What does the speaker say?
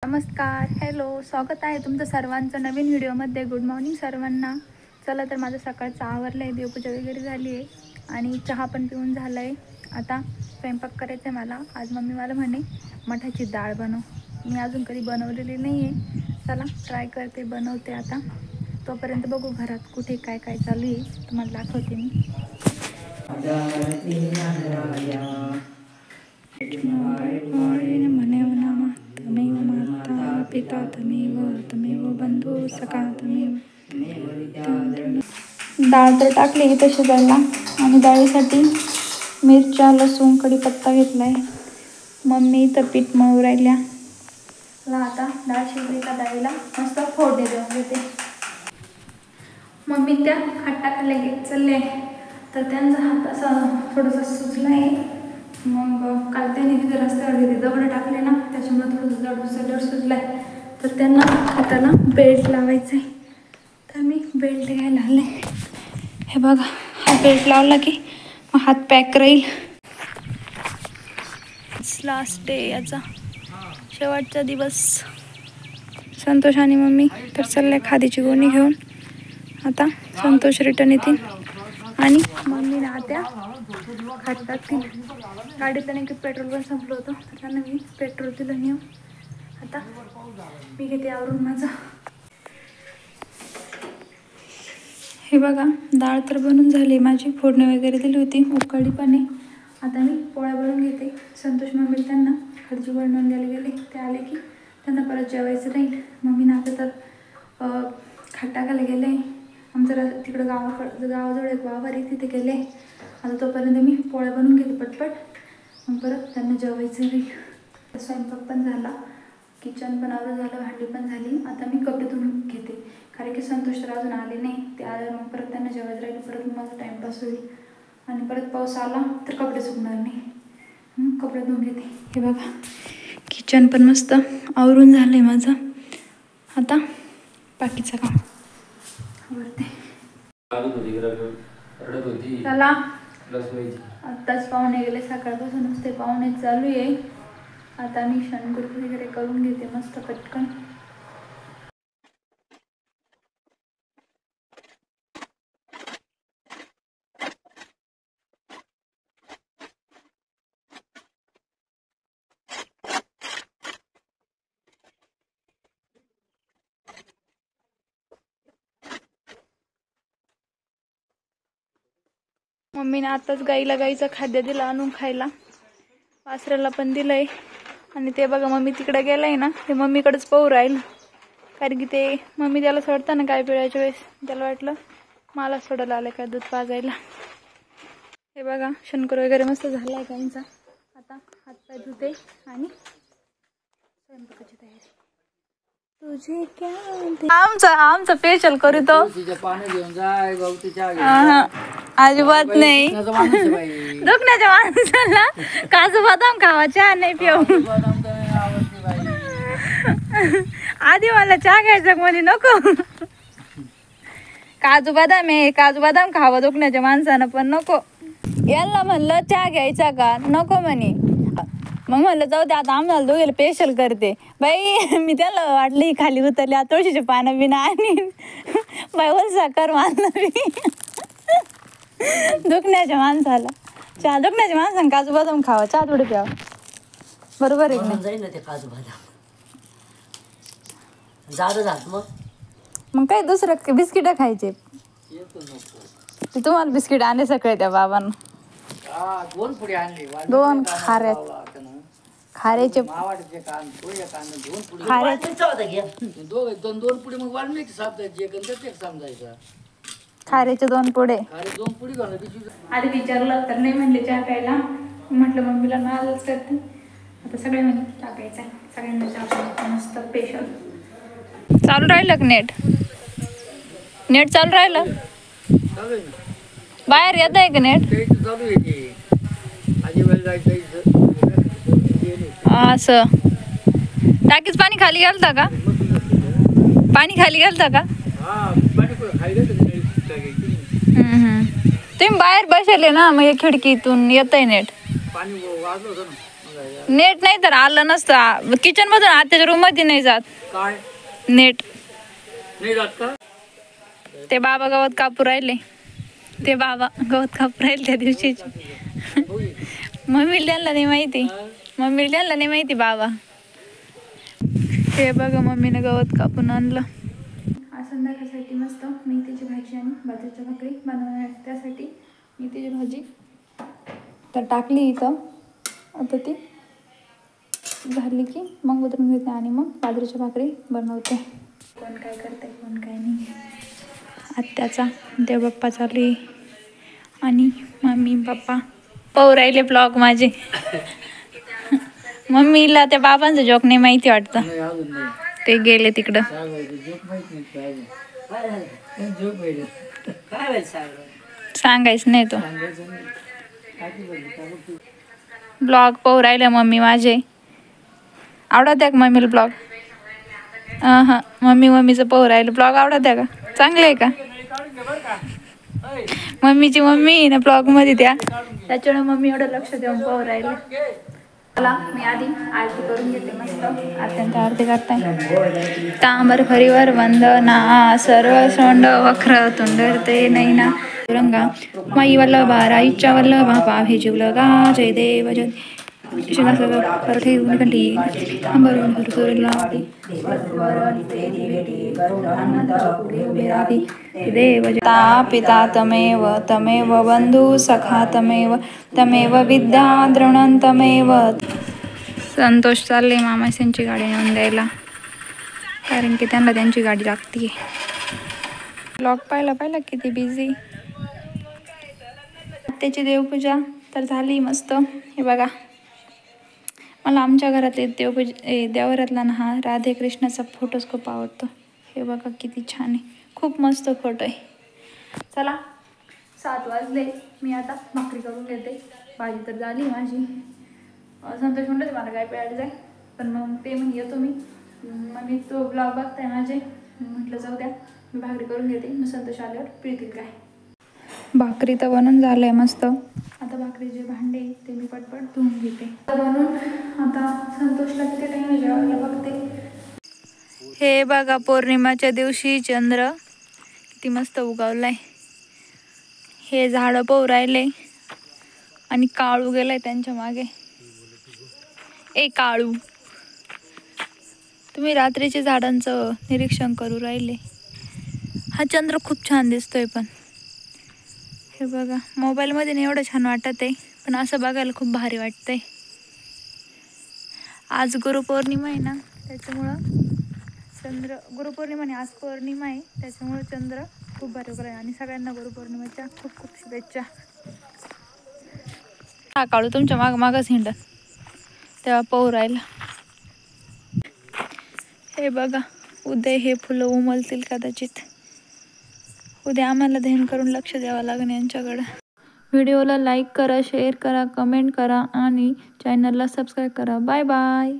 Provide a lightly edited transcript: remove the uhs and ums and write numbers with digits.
नमस्कार, हॅलो, स्वागत आहे तुमचं सर्वांचं नवीन व्हिडिओमध्ये. गुड मॉर्निंग सर्वांना. चला तर माझं सकाळचं आवरलं आहे, देवपूजा वगैरे झाली आहे आणि चहा पण पिऊन झाला आहे. आता स्वयंपाक करायचा आहे मला. आज मम्मी मला म्हणे मठाची डाळ बनव. मी अजून कधी बनवलेली नाही आहे. चला ट्राय करते, बनवते आता. तोपर्यंत बघू घरात कुठे काय काय चालू आहे, तुम्हाला दाखवते मी. पिता तमेव बंधू सखा तमेव. डाळ तर टाकली इथं शिजायला आणि डाळीसाठी मिरच्या, लसूण, कढीपत्ता घेतला आहे. मम्मी इथं पीठ मळू राहिल्या. आता डाळ शिजली का डाळीला मस्त फोडणी देऊन घेते. मम्मी त्या खाट टाकायला घेत चालले तर त्यांचा हात असा थोडासा सुजला आहे. मग काल त्यांनी तिथे रस्त्यावर तिथे दगड टाकले ना, त्याच्यामुळे थोडंसं जड सुजला आहे. तर त्यांना हाताला बेल्ट लावायचा आहे. तर मी बेल्ट घ्यायला आले. हे बघा, हा बेल्ट लावला की मग हात पॅक राहील. लास्ट डे याचा, शेवटचा दिवस. संतोष आणि मम्मी तर चालले खादीची गोणी घेऊन. आता संतोष रिटर्न येतील आणि मम्मी ना त्या खाट टाकतील. गाडीतलं नाही की पेट्रोल पण संपलं होतं, तर त्यांना मी पेट्रोल दिलं नेऊन. आता मी घेते आवरून माझं. हे बघा, डाळ तर बनून झाली माझी. फोडणी वगैरे दिली होती, उकळी पण आहे. आता मी पोळ्या बनवून घेते. संतोष मम्मी त्यांना खालची बनवून द्यायला गेले. ते आले की त्यांना परत जेवायचं राहील. मम्मी आता तर खाट टाकायला गेले. आमचं तिकडं गावाजवळ एक वावर आहे, तिथे गेले. आता तोपर्यंत मी पोळ्या बनवून घेते पटपट, मग परत त्यांना जेवायचं राहील. स्वयंपाक पण झाला, किचन पण आवरून झालं, भांडी पण झाली. आता मी कपडे धुवून घेते, कारण की संतोष तर अजून आले नाही. ते आल्यावर मग परत त्यांना जेवायचं राहील. परत माझा टाईमपास होईल आणि परत पाऊस आला तर कपडे सुकणार नाही. कपडे धुवून घेते. हे बघा, किचन पण मस्त आवरून झालं आहे माझं. आता बाकीचं काम आवडते. चला, आत्ताच पाहुणे गेले, सकाळपासूनच ते पाहुणे चालू आहे. आता मी शणकुर्ती वगैरे करून घेते मस्त पटकन. मम्मीने आताच गाईचं खाद्य दिलं आणून खायला. वासराला पण दिलंय. आणि ते बघा, मम्मी तिकडे गेलाय ना, ते मम्मीकडेच पाहू राहील. कारण की ते मम्मी त्याला सोडता ना काय पिळायच्या वेळेस, त्याला वाटलं मला सोडायला आलं काय दूध पाजायला. हे बघा, शंकर वगैरे मस्त झालाय गाईंचा. आता हातपाय धुते आणि स्वयंपाकाची तयारी. तुझे क्या आमचं स्पेशल करू तो अजिबात नाही. दुखण्याच्या माणसाला काजू बदाम खावा, चहा नाही पिऊ. आधी मला चहा घ्यायचा, म्हणे नको. काजू बदाम आहे, काजू बदाम खावा दुखण्याच्या माणसानं, पण नको. याला म्हणलं चहा घ्यायचा का, नको म्हणे. मग म्हणलं जाऊ दे, आता आम्हाला दोघीला स्पेशल करते. बाई मी त्याला वाटलं ही खाली उतरली, तुळशीचे पानं बिना आणि बाई उलसा कर मानलं मी. दुखण्याच्या माणसाला चहा, दुखण्याच्या माणसानं काजू बदाम खावा, चहा थोडी प्यावा. बरोबर आहे ना ते काजू बदाम. मग काय दुसरं बिस्किट खायचे. ते तुम्हाला बिस्किट आणले सकाळी त्या बाबांना. 2 पुढे आणले, 2 खाऱ्याचे खाऱ्याचे 2 पुढे. आधी विचारलं तर नाही म्हणले चहा प्यायला. म्हटलं मम्मीला नालच करते. आता सगळे म्हणजे चहा प्यायचा, सगळ्यांना चहा प्यायचा मस्त स्पेशल. चालू राहिलं का नेट चालू राहिलं? बाहेर येत आहे का नेट? असं टाकीच पाणी खाली गेलता का? पाणी खाली गेलता का? तुम्ही बाहेर बसले ना, मग खिडकीतून येत आहे नेट. नेट नाही तर आलं नसतं. किचन मधून आत्याच्या रूम मध्ये नाही जात काय नेट. नाही जात का? ते बाबा गवत कापू राहिले. ते बाबा गवत कापू राहिले त्या दिवशीची. मम्मीला त्यांना नाही माहिती. मम्मीला त्यांना नाही माहिती बाबा. हे बघा मम्मीने गवत कापून आणलं. आज संध्याकाळसाठी मस्त मेथीची भाजी आणि बाजरीच्या भाकरी बनवणार. त्यासाठी मेथीची भाजी तर टाकली इथं. आता ती झाली की मग उतरून घेते आणि मग बाजरीच्या भाकरी बनवते. कोण काय करते कोण काय नाही. आत्याचा देवबाप्पा चालू आहे आणि मम्मी पप्पा पाहू राहिले ब्लॉग माझे. मम्मीला त्या बाबांचं जोक नाही माहिती वाटतं. नाही अजून नाही. ते गेले तिकडं. जोक माहित नाही का अजून? जोक पाहिजे. काय माहित सांगायचं नाही तो. सांगायचं नाही. टाकी बघितली का बघ तू? ब्लॉग पाहू राहिले मम्मी माझे. आवडत आहे का मम्मीला ब्लॉग? हां मम्मीचं पाहू राहिलं ब्लॉग. आवडत आहे का? चांगलं आहे का? मम्मीची मम्मी ना ब्लॉग मध्ये त्याच्यामुळे मम्मी एवढं लक्ष देऊन पाहू राहिलं. चला मी आधी आरती करून घेते मस्त. अत्यंत आरती करताय. तांबर हरिवर वंदना सर्व सोंड वक्र तुंडरते नैना रंगा माई वल्लभा राईच्या वल्लभा पाहे जीवलगा जय देव जय देवता पिता तमेव तमेव बंधू सखा तमेव तमेव विद्या द्रोणं तमेव. संतोष चालले मामाच्यांची गाडी नेऊन द्यायला कारण की त्यांना त्यांची गाडी लागते. ब्लॉग पाहिला किती बिझी. त्याची देवपूजा तर झाली मस्त. हे बघा मला आमच्या घरातले देवघरातला ना हा राधे कृष्णाचा फोटोच खूप आवडतो. हे बघा किती छान आहे. खूप मस्त फोटो आहे. चला 7 वाजले. मी आता भाकरी करून घेते. भाजी तर झाली माझी. संतोष म्हणतो मला काय प्यायला जाय पण मग ते म्हणे येतो मी. मग मी तो ब्लॉग बघताय माझे. म्हटलं जाऊ द्या मी भाकरी करून घेते. मग संतोष आल्यावर पिळतील काय. भाकरी तर बनून झालंय मस्त. आता भाकरीचे भांडे ते मी पटपट धुवून घेते. बनून आता संतोषला किती टाइम जेवायला बघते. हे बघा पौर्णिमाच्या दिवशी चंद्र किती मस्त उगवलाय. हे झाडं पाहू राहिले आणि काळू गेलाय त्यांच्या मागे. काळू तुम्ही रात्रीच्या झाडांचं निरीक्षण करू राहिले. हा चंद्र खूप छान दिसतोय पण हे बघा मोबाईलमध्ये नाही एवढं छान वाटत आहे पण असं बघायला खूप भारी वाटतंय. आज गुरुपौर्णिमा आहे ना त्याच्यामुळं गुरुपौर्णिमा नाही आज पौर्णिमा आहे त्याच्यामुळं चंद्र खूप भारी उगवलाय आणि सगळ्यांना गुरुपौर्णिमेच्या खूप खूप शुभेच्छा. हा काळू तुमच्या मागच हिंडत तेव्हा पाहू राहिला. हे बघा उद्या हे फुलं उमलतील कदाचित. उद्या आम्हाला ध्यान करून लक्ष द्यावं लागेल यांच्याकडं. व्हिडिओला लाईक करा, शेअर करा, कमेंट करा आणि चॅनलला सबस्क्राईब करा. Bye bye.